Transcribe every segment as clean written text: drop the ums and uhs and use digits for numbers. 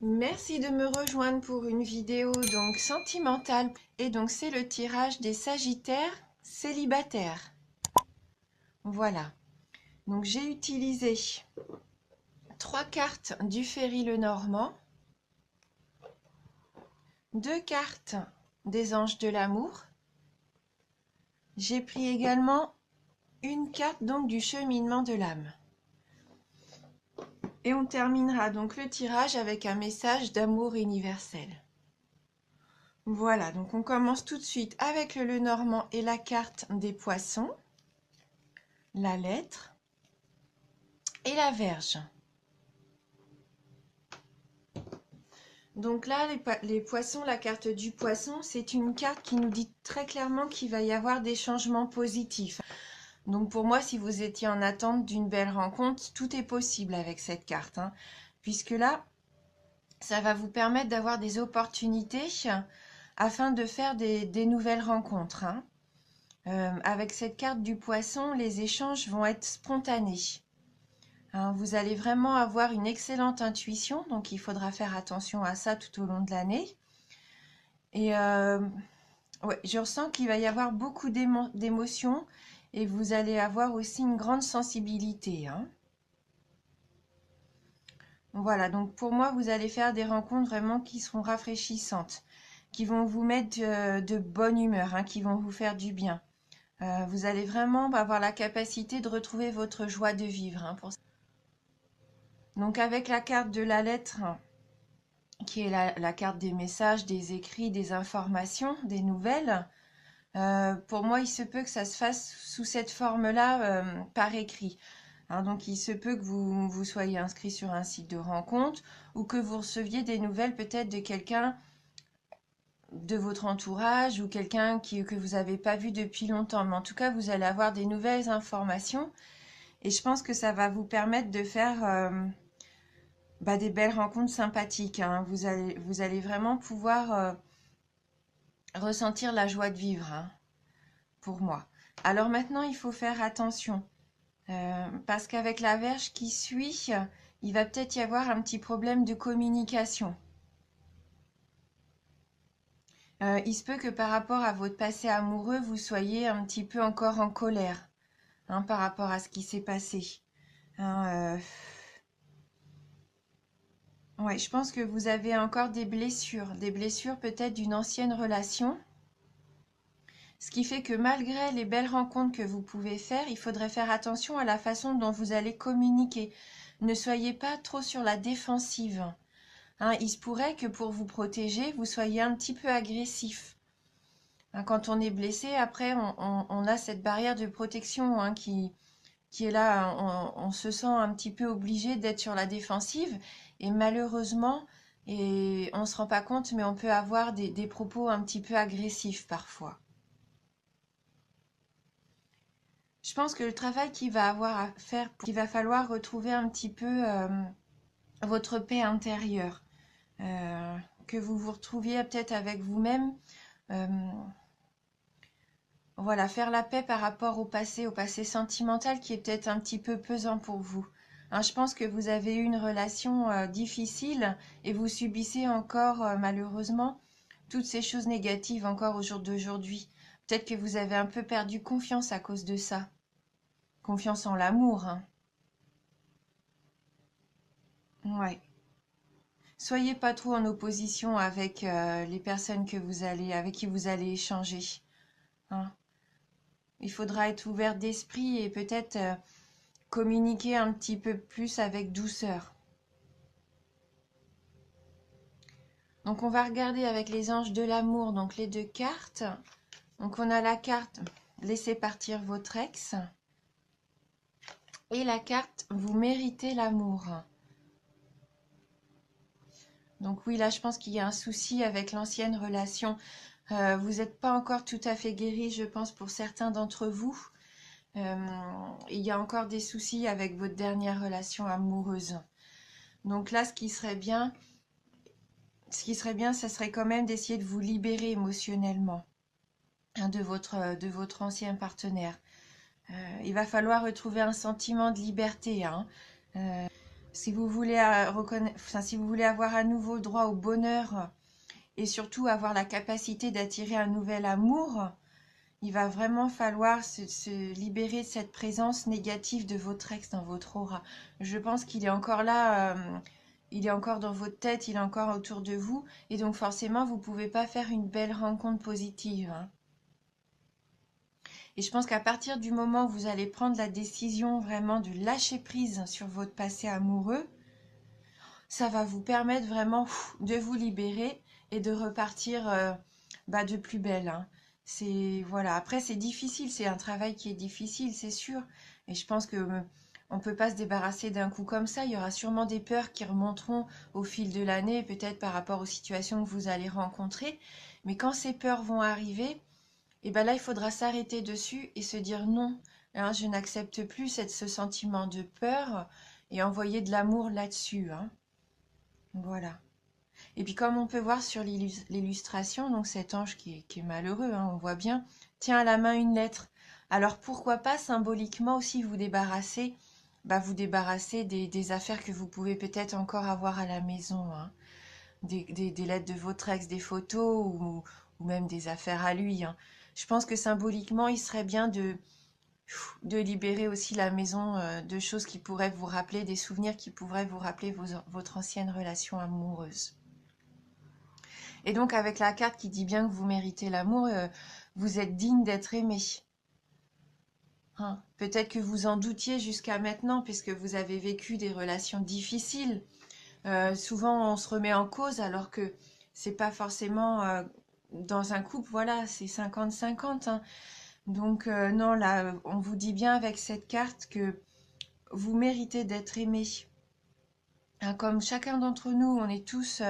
Merci de me rejoindre pour une vidéo donc sentimentale. Et donc c'est le tirage des Sagittaires célibataires. Voilà. Donc j'ai utilisé 3 cartes du Ferry Lenormand, 2 cartes des Anges de l'amour. J'ai pris également une carte donc du cheminement de l'âme. Et on terminera donc le tirage avec un message d'amour universel. Voilà, donc on commence tout de suite avec le Lenormand et la carte des poissons, la lettre et la Vierge. Donc là, les poissons, la carte du poisson, c'est une carte qui nous dit très clairement qu'il va y avoir des changements positifs. Donc pour moi, si vous étiez en attente d'une belle rencontre, tout est possible avec cette carte, hein, puisque là, ça va vous permettre d'avoir des opportunités afin de faire des nouvelles rencontres, hein. Avec cette carte du poisson, les échanges vont être spontanés. Hein, vous allez vraiment avoir une excellente intuition, donc il faudra faire attention à ça tout au long de l'année. Et ouais, je ressens qu'il va y avoir beaucoup d'émotions et vous allez avoir aussi une grande sensibilité, hein. Voilà, donc pour moi, vous allez faire des rencontres vraiment qui seront rafraîchissantes, qui vont vous mettre de bonne humeur, hein, qui vont vous faire du bien. Vous allez vraiment avoir la capacité de retrouver votre joie de vivre, hein, pour ça. Donc avec la carte de la lettre, qui est la carte des messages, des écrits, des informations, des nouvelles, pour moi, il se peut que ça se fasse sous cette forme-là, par écrit. Hein, donc il se peut que vous soyez inscrit sur un site de rencontre ou que vous receviez des nouvelles peut-être de quelqu'un de votre entourage ou quelqu'un que vous n'avez pas vu depuis longtemps. Mais en tout cas, vous allez avoir des nouvelles informations et je pense que ça va vous permettre de faire des belles rencontres sympathiques, hein. Vous allez vraiment pouvoir ressentir la joie de vivre, hein, pour moi. Alors maintenant, il faut faire attention. Parce qu'avec la Vierge qui suit, il va peut-être y avoir un petit problème de communication. Il se peut que par rapport à votre passé amoureux, vous soyez un petit peu encore en colère, hein, par rapport à ce qui s'est passé. Hein, ouais, je pense que vous avez encore des blessures peut-être d'une ancienne relation. Ce qui fait que malgré les belles rencontres que vous pouvez faire, il faudrait faire attention à la façon dont vous allez communiquer. Ne soyez pas trop sur la défensive. Hein, il se pourrait que pour vous protéger, vous soyez un petit peu agressif. Hein, quand on est blessé, après, on a cette barrière de protection, hein, qui est là. On se sent un petit peu obligé d'être sur la défensive. Et malheureusement, et on ne se rend pas compte, mais on peut avoir des propos un petit peu agressifs parfois. Je pense que le travail qu'il va avoir à faire, qu'il va falloir retrouver un petit peu votre paix intérieure, que vous vous retrouviez peut-être avec vous-même, voilà, faire la paix par rapport au passé sentimental qui est peut-être un petit peu pesant pour vous. Hein, je pense que vous avez eu une relation difficile et vous subissez encore malheureusement toutes ces choses négatives encore au jour d'aujourd'hui. Peut-être que vous avez un peu perdu confiance à cause de ça. Confiance en l'amour, hein. Ouais. Soyez pas trop en opposition avec les personnes avec qui vous allez échanger, hein. Il faudra être ouvert d'esprit et peut-être communiquer un petit peu plus avec douceur. Donc on va regarder avec les anges de l'amour, donc les 2 cartes. Donc on a la carte Laissez partir votre ex et la carte Vous méritez l'amour. Donc oui, là je pense qu'il y a un souci avec l'ancienne relation. Vous n'êtes pas encore tout à fait guéri, je pense, pour certains d'entre vous. Il y a encore des soucis avec votre dernière relation amoureuse. Donc là, ce qui serait bien, ça serait quand même d'essayer de vous libérer émotionnellement, hein, de votre ancien partenaire. Il va falloir retrouver un sentiment de liberté, hein. Si vous voulez si vous voulez avoir à nouveau droit au bonheur et surtout avoir la capacité d'attirer un nouvel amour, il va vraiment falloir se libérer de cette présence négative de votre ex dans votre aura. Je pense qu'il est encore là, il est encore dans votre tête, il est encore autour de vous, et donc forcément, vous ne pouvez pas faire une belle rencontre positive, hein. Et je pense qu'à partir du moment où vous allez prendre la décision vraiment de lâcher prise sur votre passé amoureux, ça va vous permettre vraiment de vous libérer et de repartir de plus belle, hein. C'est voilà. Après, c'est difficile, c'est un travail qui est difficile, c'est sûr. Et je pense que on peut pas se débarrasser d'un coup comme ça. Il y aura sûrement des peurs qui remonteront au fil de l'année, peut-être par rapport aux situations que vous allez rencontrer. Mais quand ces peurs vont arriver, et ben là, il faudra s'arrêter dessus et se dire non, hein, je n'accepte plus ce sentiment de peur et envoyer de l'amour là-dessus, hein. Voilà. Et puis comme on peut voir sur l'illustration, donc cet ange qui est malheureux, hein, on voit bien, tient à la main une lettre. Alors pourquoi pas symboliquement aussi vous débarrasser des affaires que vous pouvez peut-être encore avoir à la maison, hein. Des lettres de votre ex, des photos ou même des affaires à lui, hein. Je pense que symboliquement, il serait bien de libérer aussi la maison de choses qui pourraient vous rappeler, des souvenirs qui pourraient vous rappeler votre ancienne relation amoureuse. Et donc avec la carte qui dit bien que vous méritez l'amour, vous êtes digne d'être aimé, hein. Peut-être que vous en doutiez jusqu'à maintenant puisque vous avez vécu des relations difficiles. Souvent on se remet en cause alors que c'est pas forcément dans un couple, voilà, c'est 50-50, hein. Donc non, là, on vous dit bien avec cette carte que vous méritez d'être aimé, hein. Comme chacun d'entre nous, on est tous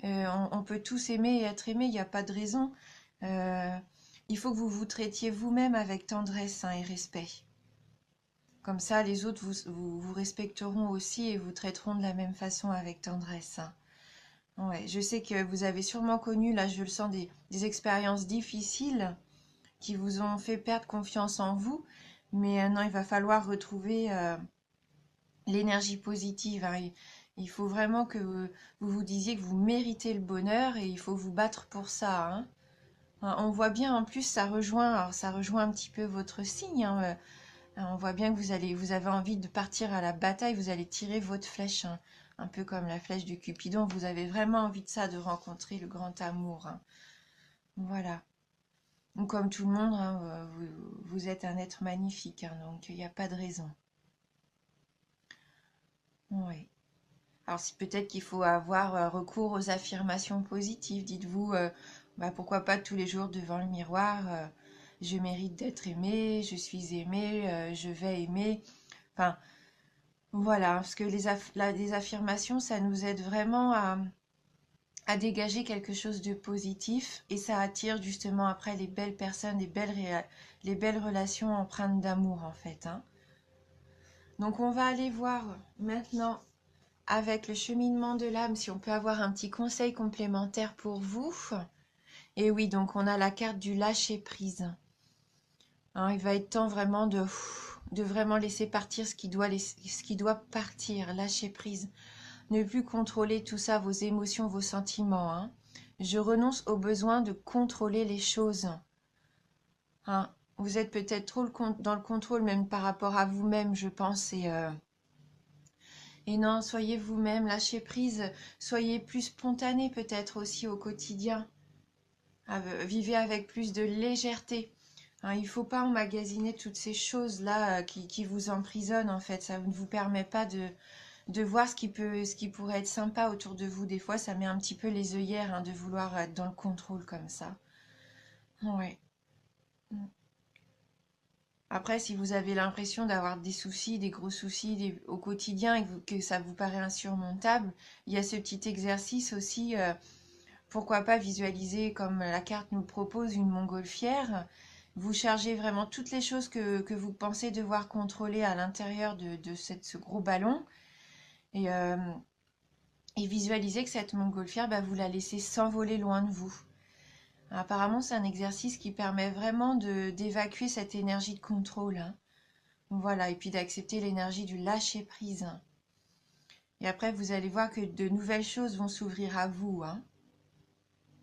on peut tous aimer et être aimé, il n'y a pas de raison. Euh, il faut que vous vous traitiez vous-même avec tendresse, hein, et respect. Comme ça, les autres vous respecteront aussi et vous traiteront de la même façon avec tendresse, hein. Ouais, je sais que vous avez sûrement connu, là je le sens, des expériences difficiles qui vous ont fait perdre confiance en vous. Mais non, il va falloir retrouver l'énergie positive, hein. Il faut vraiment que vous vous disiez que vous méritez le bonheur et il faut vous battre pour ça, hein. On voit bien en plus, alors ça rejoint un petit peu votre signe, hein. On voit bien que vous avez envie de partir à la bataille, vous allez tirer votre flèche, hein, un peu comme la flèche de Cupidon. Vous avez vraiment envie de ça, de rencontrer le grand amour, hein. Voilà. Donc, comme tout le monde, hein, vous êtes un être magnifique, hein, donc il n'y a pas de raison. Oui. Alors, c'est peut-être qu'il faut avoir recours aux affirmations positives. Dites-vous, pourquoi pas tous les jours devant le miroir, je mérite d'être aimé, je suis aimé, je vais aimer. Enfin, voilà, parce que les affirmations, ça nous aide vraiment à dégager quelque chose de positif et ça attire justement après les belles personnes, les belles relations empreintes d'amour en fait, hein. Donc on va aller voir maintenant avec le cheminement de l'âme si on peut avoir un petit conseil complémentaire pour vous. Et oui, donc on a la carte du lâcher prise, hein. Il va être temps vraiment de vraiment laisser partir ce qui doit partir, lâcher prise. Ne plus contrôler tout ça, vos émotions, vos sentiments, hein. Je renonce au besoin de contrôler les choses, hein. Vous êtes peut-être trop dans le contrôle, même par rapport à vous-même, je pense. Et non, soyez vous-même, lâchez prise. Soyez plus spontané peut-être aussi au quotidien. Vivez avec plus de légèreté, hein. Il ne faut pas emmagasiner toutes ces choses-là qui vous emprisonnent en fait. Ça ne vous permet pas de voir ce qui pourrait être sympa autour de vous. Des fois, ça met un petit peu les œillères, hein, de vouloir être dans le contrôle comme ça. Ouais. Après, si vous avez l'impression d'avoir des soucis, des gros soucis au quotidien et que ça vous paraît insurmontable, il y a ce petit exercice aussi. Pourquoi pas visualiser, comme la carte nous propose, une montgolfière. Vous chargez vraiment toutes les choses que vous pensez devoir contrôler à l'intérieur de ce gros ballon. Et, euh, et visualisez que cette montgolfière, vous la laissez s'envoler loin de vous. Apparemment, c'est un exercice qui permet vraiment d'évacuer cette énergie de contrôle, hein. Voilà, et puis d'accepter l'énergie du lâcher prise. Et après, vous allez voir que de nouvelles choses vont s'ouvrir à vous, hein.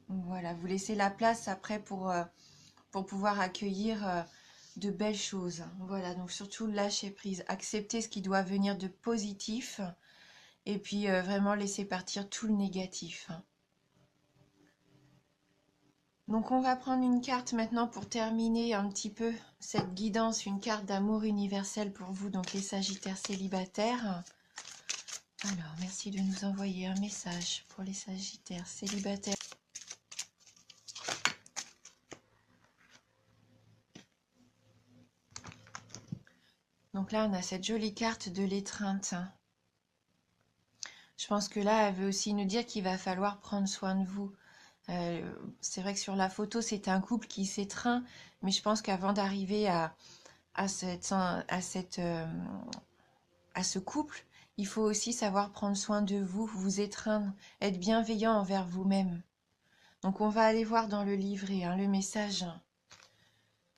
Voilà, vous laissez la place après pour pouvoir accueillir de belles choses. Voilà, donc surtout lâcher prise, accepter ce qui doit venir de positif et puis vraiment laisser partir tout le négatif, hein. Donc on va prendre une carte maintenant pour terminer un petit peu cette guidance, une carte d'amour universel pour vous, donc les Sagittaires célibataires. Alors, merci de nous envoyer un message pour les Sagittaires célibataires. Donc là, on a cette jolie carte de l'étreinte. Je pense que là, elle veut aussi nous dire qu'il va falloir prendre soin de vous. C'est vrai que sur la photo, c'est un couple qui s'étreint, mais je pense qu'avant d'arriver à ce couple, il faut aussi savoir prendre soin de vous, vous étreindre, être bienveillant envers vous-même. Donc on va aller voir dans le livret, hein, le message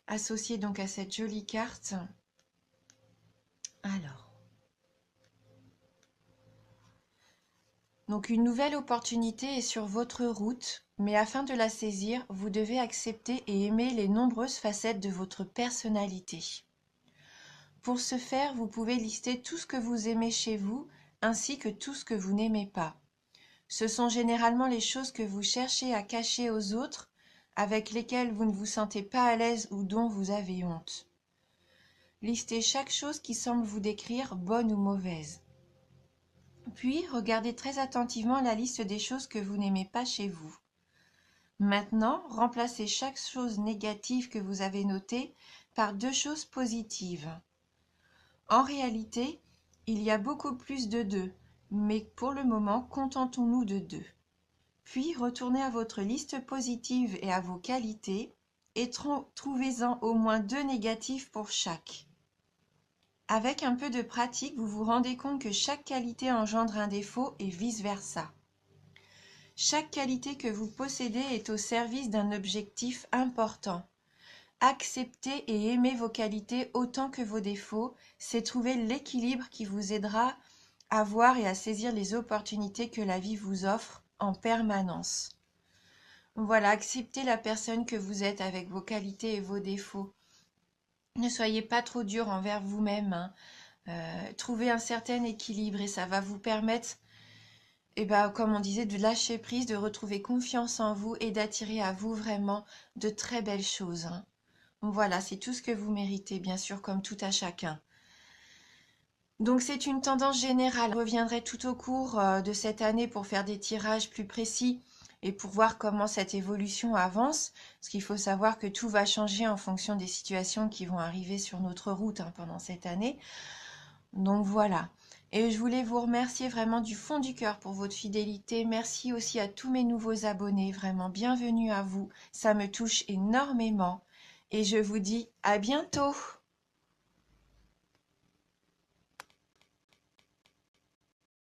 associé donc à cette jolie carte. Alors, donc une nouvelle opportunité est sur votre route, mais afin de la saisir, vous devez accepter et aimer les nombreuses facettes de votre personnalité. Pour ce faire, vous pouvez lister tout ce que vous aimez chez vous, ainsi que tout ce que vous n'aimez pas. Ce sont généralement les choses que vous cherchez à cacher aux autres, avec lesquelles vous ne vous sentez pas à l'aise ou dont vous avez honte. Listez chaque chose qui semble vous décrire, bonne ou mauvaise. Puis, regardez très attentivement la liste des choses que vous n'aimez pas chez vous. Maintenant, remplacez chaque chose négative que vous avez notée par 2 choses positives. En réalité, il y a beaucoup plus de 2, mais pour le moment, contentons-nous de 2. Puis, retournez à votre liste positive et à vos qualités et trouvez-en au moins 2 négatifs pour chaque. Avec un peu de pratique, vous vous rendez compte que chaque qualité engendre un défaut et vice-versa. Chaque qualité que vous possédez est au service d'un objectif important. Accepter et aimer vos qualités autant que vos défauts, c'est trouver l'équilibre qui vous aidera à voir et à saisir les opportunités que la vie vous offre en permanence. Voilà, acceptez la personne que vous êtes avec vos qualités et vos défauts. Ne soyez pas trop dur envers vous-même, hein. Trouvez un certain équilibre et ça va vous permettre, comme on disait, de lâcher prise, de retrouver confiance en vous et d'attirer à vous vraiment de très belles choses, hein. Voilà, c'est tout ce que vous méritez, bien sûr, comme tout à chacun. Donc c'est une tendance générale. Je reviendrai tout au cours de cette année pour faire des tirages plus précis et pour voir comment cette évolution avance. Parce qu'il faut savoir que tout va changer en fonction des situations qui vont arriver sur notre route, hein, pendant cette année. Donc voilà. Et je voulais vous remercier vraiment du fond du cœur pour votre fidélité. Merci aussi à tous mes nouveaux abonnés. Vraiment bienvenue à vous. Ça me touche énormément. Et je vous dis à bientôt.